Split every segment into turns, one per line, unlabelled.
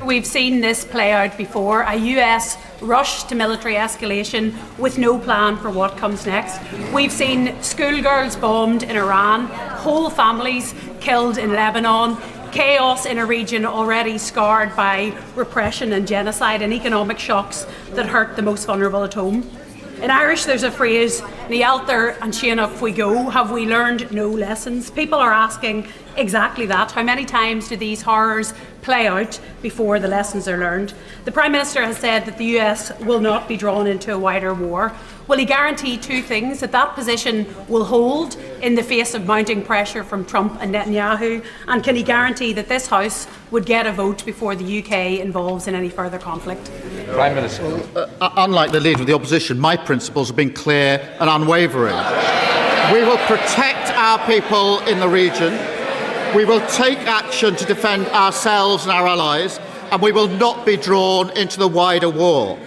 we've seen this play out before, a US rush to military escalation with no plan for what comes next. We've seen schoolgirls bombed in Iran, whole families killed in Lebanon, chaos in a region already scarred by repression and genocide and economic shocks that hurt the most vulnerable at home. In Irish, there's a phrase, "Ní altar an Sianach we go." Have we learned no lessons? People are asking exactly that. How many times do these horrors play out before the lessons are learned? The Prime Minister has said that the US will not be drawn into a wider war. Will he guarantee two things: that that position will hold in the face of mounting pressure from Trump and Netanyahu? And can he guarantee that this House would get a vote before the UK involves in any further conflict?
Prime Minister.
Unlike the Leader of the Opposition, my principles have been clear and unwavering. We will protect our people in the region. We will take action to defend ourselves and our allies, and we will not be drawn into the wider war.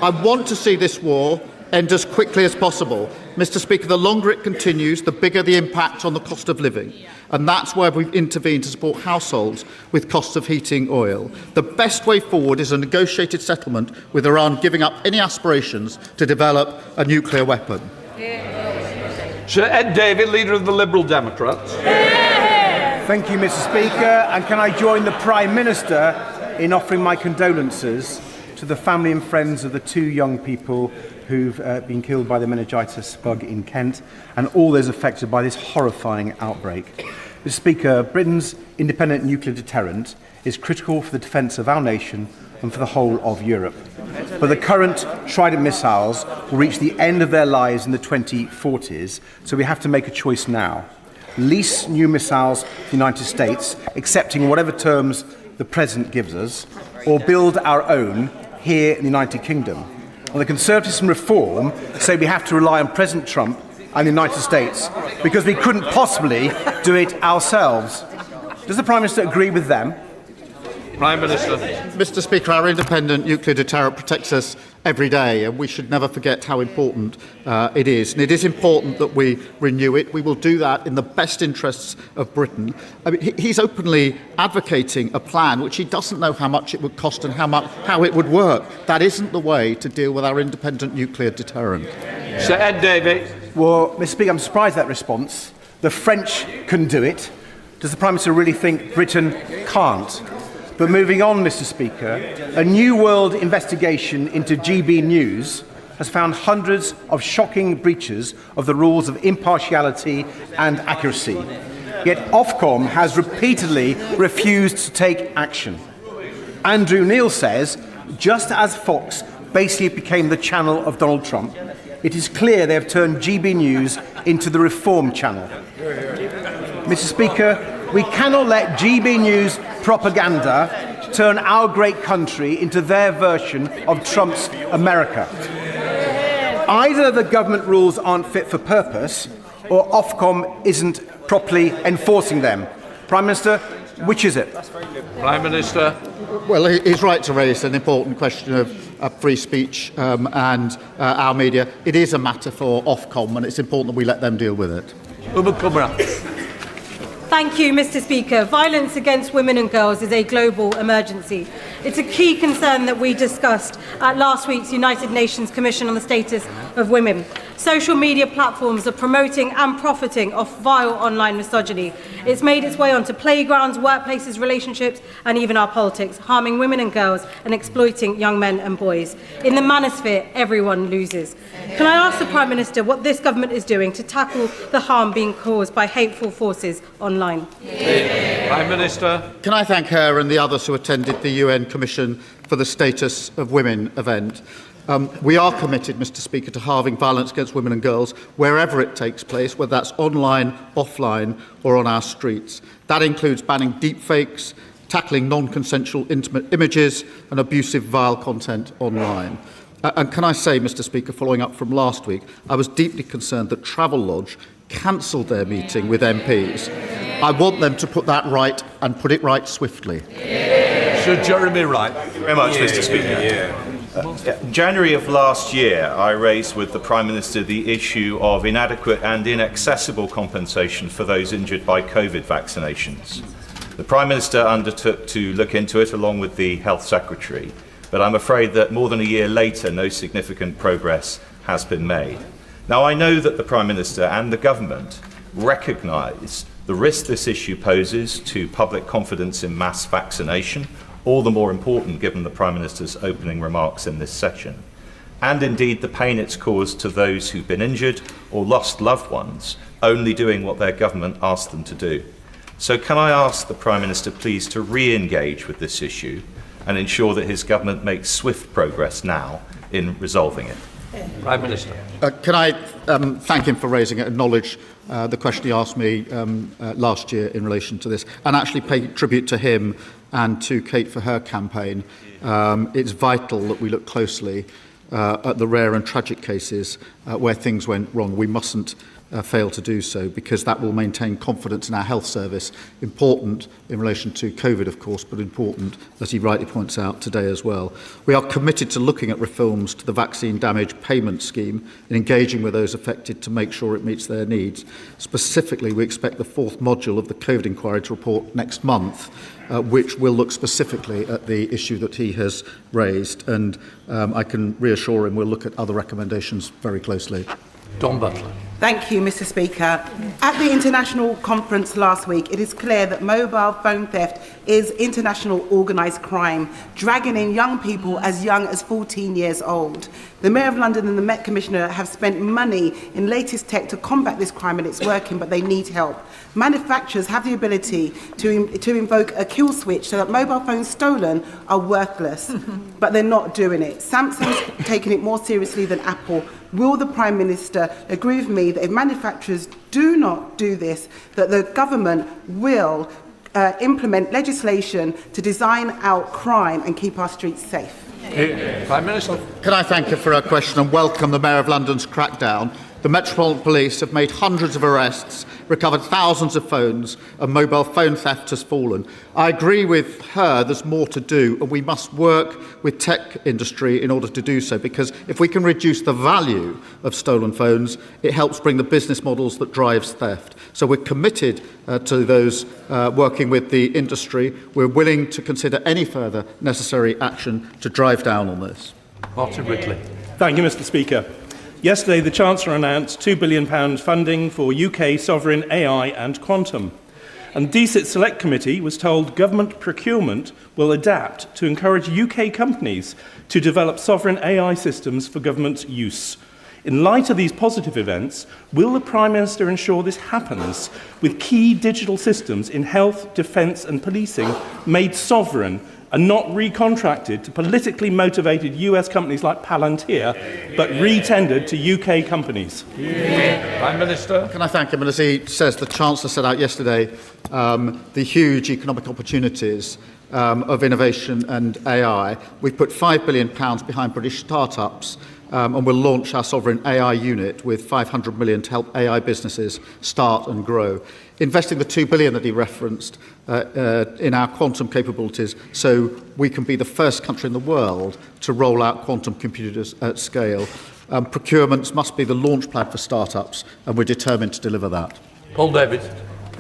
I want to see this war end as quickly as possible. Mr. Speaker, the longer it continues, the bigger the impact on the cost of living. And that's where we've intervened to support households with costs of heating oil. The best way forward is a negotiated settlement with Iran giving up any aspirations to develop a nuclear weapon.
Sir Ed Davey, Leader of the Liberal Democrats.
Thank you, Mr. Speaker. And can I join the Prime Minister in offering my condolences to the family and friends of the two young people who've been killed by the meningitis bug in Kent, and all those affected by this horrifying outbreak. Mr. Speaker, Britain's independent nuclear deterrent is critical for the defence of our nation and for the whole of Europe. But the current Trident missiles will reach the end of their lives in the 2040s, so we have to make a choice now. Lease new missiles to the United States, accepting whatever terms the President gives us, or build our own here in the United Kingdom. And the Conservatives and Reform say we have to rely on President Trump and the United States because we couldn't possibly do it ourselves. Does the Prime Minister agree with them?
Prime Minister.
Mr. Speaker, our independent nuclear deterrent protects us every day, and we should never forget how important it is. And it is important that we renew it. We will do that in the best interests of Britain. I mean, he's openly advocating a plan which he doesn't know how much it would cost and how it would work. That isn't the way to deal with our independent nuclear deterrent.
Sir Ed Davey.
Well, Mr. Speaker, I'm surprised at that response. The French can do it. Does the Prime Minister really think Britain can't? But moving on, Mr. Speaker, a New World investigation into GB News has found hundreds of shocking breaches of the rules of impartiality and accuracy. Yet Ofcom has repeatedly refused to take action. Andrew Neil says, just as Fox basically became the channel of Donald Trump, it is clear they have turned GB News into the Reform channel. Mr. Speaker, we cannot let GB News propaganda turn our great country into their version of Trump's America. Either the government rules aren't fit for purpose, or Ofcom isn't properly enforcing them. Prime Minister, which is it?
Prime Minister.
Well, he's right to raise an important question of free speech and our media. It is a matter for Ofcom, and it's important that we let them deal with it.
Thank you, Mr. Speaker. Violence against women and girls is a global emergency. It's a key concern that we discussed at last week's United Nations Commission on the Status of Women. Social media platforms are promoting and profiting off vile online misogyny. It's made its way onto playgrounds, workplaces, relationships, and even our politics, harming women and girls and exploiting young men and boys. In the manosphere, everyone loses. Can I ask the Prime Minister what this government is doing to tackle the harm being caused by hateful forces online?
Prime Minister.
Can I thank her and the others who attended the UN Commission for the Status of Women event. We are committed, Mr. Speaker, to halving violence against women and girls wherever it takes place, whether that's online, offline or on our streets. That includes banning deepfakes, tackling non-consensual intimate images and abusive vile content online. And can I say, Mr. Speaker, following up from last week, I was deeply concerned that Travelodge cancelled their meeting with MPs. I want them to put that right and put it right swiftly.
Sir Jeremy Wright.
Very much, Mr. Speaker. January of last year, I raised with the Prime Minister the issue of inadequate and inaccessible compensation for those injured by COVID vaccinations. The Prime Minister undertook to look into it along with the Health Secretary, but I'm afraid that more than a year later, no significant progress has been made. Now, I know that the Prime Minister and the government recognise the risk this issue poses to public confidence in mass vaccination, all the more important given the Prime Minister's opening remarks in this session, and indeed the pain it's caused to those who've been injured or lost loved ones, only doing what their government asked them to do. So can I ask the Prime Minister please to re-engage with this issue and ensure that his government makes swift progress now in resolving it?
Prime Minister.
Can I thank him for raising it, acknowledge the question he asked me last year in relation to this, and actually pay tribute to him and to Kate for her campaign. It's vital that we look closely at the rare and tragic cases where things went wrong. We mustn't fail to do so, because that will maintain confidence in our health service. Important in relation to COVID, of course, but important, as he rightly points out, today as well. We are committed to looking at reforms to the vaccine damage payment scheme and engaging with those affected to make sure it meets their needs. Specifically, we expect the fourth module of the COVID inquiry to report next month, which will look specifically at the issue that he has raised. And I can reassure him we'll look at other recommendations very closely.
Don Butler.
Thank you, Mr. Speaker. At the international conference last week, it is clear that mobile phone theft is international organised crime, dragging in young people as young as 14 years old. The Mayor of London and the Met Commissioner have spent money in latest tech to combat this crime, and it's working, but they need help. Manufacturers have the ability to invoke a kill switch so that mobile phones stolen are worthless, but they're not doing it. Samsung's taking it more seriously than Apple. Will the Prime Minister agree with me that if manufacturers do not do this, that the government will implement legislation to design out crime and keep our streets safe?
Prime Minister.
Can I thank her for her question and welcome the Mayor of London's crackdown? The Metropolitan Police have made hundreds of arrests, recovered thousands of phones, and mobile phone theft has fallen. I agree with her there's more to do, and we must work with tech industry in order to do so, because if we can reduce the value of stolen phones, it helps bring the business models that drives theft. So we're committed to those working with the industry. We're willing to consider any further necessary action to drive down on this.
Martin Ridley.
Thank you, Mr. Speaker. Yesterday, the Chancellor announced £2 billion funding for UK sovereign AI and quantum. And the DCIT Select Committee was told government procurement will adapt to encourage UK companies to develop sovereign AI systems for government use. In light of these positive events, will the Prime Minister ensure this happens with key digital systems in health, defence and policing made sovereign and not recontracted to politically motivated US companies like Palantir, but re-tendered to UK companies?
Prime Minister.
Can I thank him? And as he says, the Chancellor set out yesterday the huge economic opportunities of innovation and AI. We've put £5 billion behind British startups, and we'll launch our sovereign AI unit with $500 million to help AI businesses start and grow. Investing the $2 billion that he referenced in our quantum capabilities, so we can be the first country in the world to roll out quantum computers at scale. Procurements must be the launch pad for startups, and we're determined to deliver that.
Paul David.